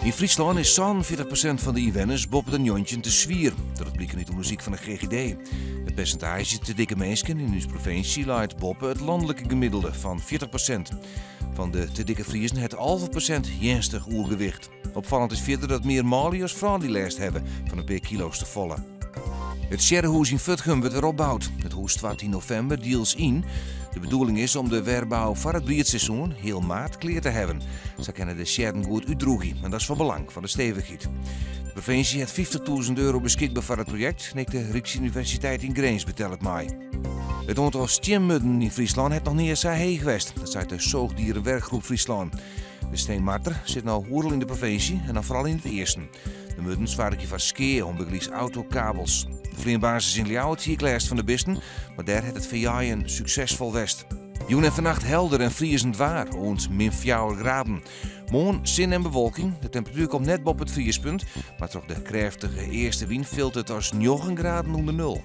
In Friesland is 40% van de inwoners boven een jontje te zwier. Dat blijkt uit onderzoek van de GGD. Het percentage te dikke mensen in onze provincie leidt boven het landelijke gemiddelde van 40%. Van de te dikke Friesen het 0,5% jenstig oergewicht. Opvallend is verder dat meer Mali als vrouwen die last hebben van een paar kilo's te vallen. Het Sjerrenhuis in Futgum wordt weer opgebouwd. Het huis 12 november deels in. De bedoeling is om de werbouw voor het breedseizoen heel maart klaar te hebben. Zo kunnen de sjerren goed uitdroegen en dat is van belang van de stevigheid. De provincie heeft €50.000 beschikbaar voor het project, neemt de Rijksuniversiteit in Grains betelt het mij. Het aantal steenmudden in Friesland heeft nog niet eens heeg geweest. Dat zei de Zoogdierenwerkgroep Friesland. De steenmarter zit nou hoerl in de provincie en dan vooral in het eerste. De mudden zwaarden van skeer onbegeleid autokabels. De vleerbasis in Ljouwert hier klaarst van de bisten, maar daar heeft het verjaaien succesvol west. Joen en vannacht helder en vriezend waar, ons min 4 graden. Morgen zon en bewolking, de temperatuur komt net boven het vriespunt, maar toch de krachtige eerste wind filtert als 9 graden onder nul.